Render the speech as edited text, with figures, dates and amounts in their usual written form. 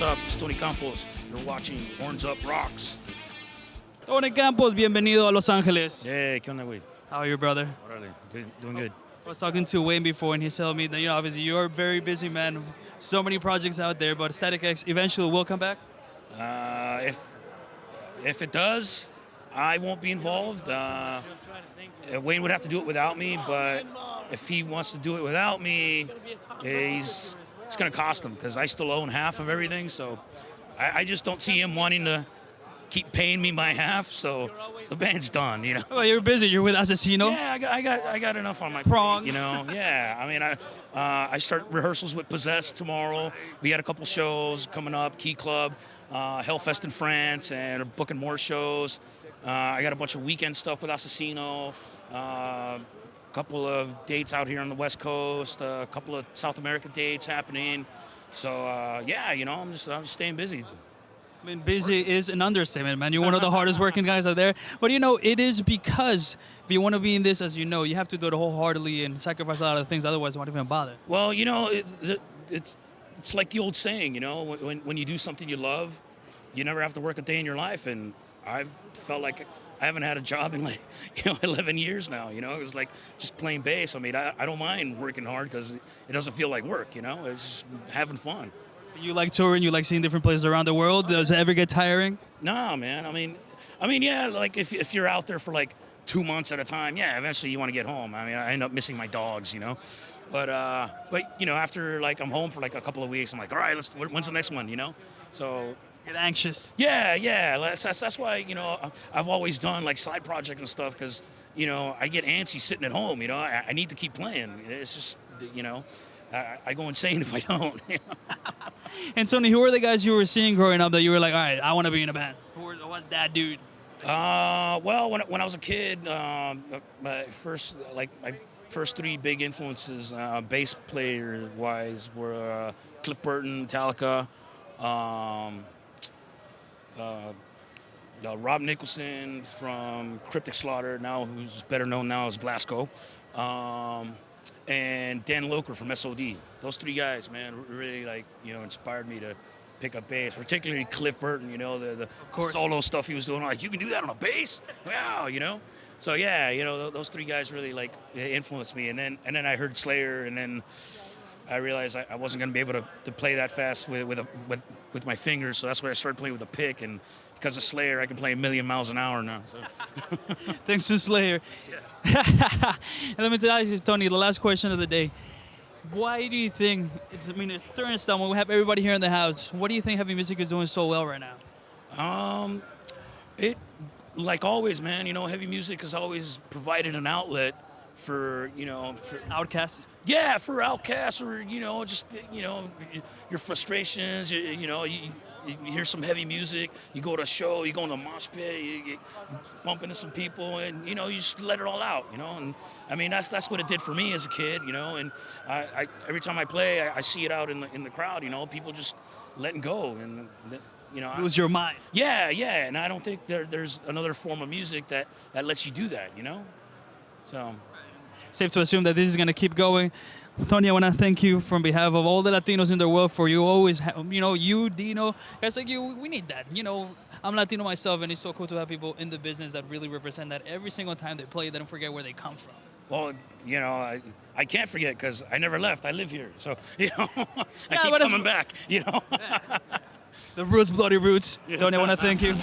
what's up? It's Tony Campos. You're watching Horns Up Rocks. Tony Campos, bienvenido a Los Angeles. Hey, ¿qué onda, güey? How are you, brother? Órale, good, doing good. I was talking to Wayne before, and he told me that, obviously you're a very busy man. So many projects out there, but Static X eventually will come back? If it does, I won't be involved. Wayne would have to do it without me, but if he wants to do it without me, it's going to cost him because I still own half of everything. So I just don't see him wanting to keep paying me my half. So the band's done, Oh, you're busy. You're with Asesino? Yeah, I got enough on my Prong. plate, Yeah, I mean, I start rehearsals with Possessed tomorrow. We had a couple shows coming up, Key Club, Hellfest in France, and are booking more shows. I got a bunch of weekend stuff with Asesino, a couple of dates out here on the West Coast, a couple of South America dates happening. So, yeah, I'm just staying busy. I mean, busy is an understatement, man. You're one of the hardest working guys out there. But, it is because if you want to be in this, as you have to do it wholeheartedly and sacrifice a lot of things. Otherwise, you won't even bother. Well, it's like the old saying, when you do something you love, you never have to work a day in your life. And I felt like I haven't had a job in 11 years now. It was like just playing bass. I mean, I don't mind working hard because it doesn't feel like work. It's just having fun. You like touring? You like seeing different places around the world? Does it ever get tiring? No, man. I mean, yeah. Like if you're out there for like 2 months at a time, yeah. Eventually you want to get home. I mean, I end up missing my dogs, But after like I'm home for like a couple of weeks, I'm like, all right, when's the next one, So. Get anxious. Yeah. That's why I've always done like side projects and stuff because I get antsy sitting at home. I need to keep playing. It's just I go insane if I don't. And Tony, who were the guys you were seeing growing up that you were like, all right, I want to be in a band? Who was that dude? Well, when I was a kid, my first three big influences, bass player wise, were Cliff Burton, Metallica, Rob Nicholson from Cryptic Slaughter, now who's better known now as Blasco. And Dan Loker from SOD. Those three guys, man, really inspired me to pick up bass. Particularly Cliff Burton, the solo stuff he was doing. Like, you can do that on a bass? Wow, So yeah, those three guys really influenced me. And then I heard Slayer, and then I realized I wasn't going to be able to play that fast with my fingers. So that's why I started playing with a pick. And because of Slayer, I can play 1,000,000 miles an hour now. So. Thanks to Slayer. Yeah. And let me tell you, Tony, the last question of the day. Why do you think, it's turning stone when we have everybody here in the house, what do you think heavy music is doing so well right now? It, like always, man, heavy music has always provided an outlet for Outcasts? Yeah, for outcasts or, just, your frustrations, you hear some heavy music, you go to a show, you go in the mosh pit, you bump into some people, and you just let it all out, and I mean that's what it did for me as a kid, and I every time I play, I see it out in the crowd, people just letting go, and lose your mind. Yeah, and I don't think there's another form of music that lets you do that, so safe to assume that this is going to keep going. Tony, I want to thank you from behalf of all the Latinos in the world for you always, you, Dino, guys like you, we need that. I'm Latino myself, and it's so cool to have people in the business that really represent that every single time they play. They don't forget where they come from. Well, I can't forget because I never left. I live here. So, I keep coming back, The roots, bloody roots. Yeah. Tony, I want to thank you.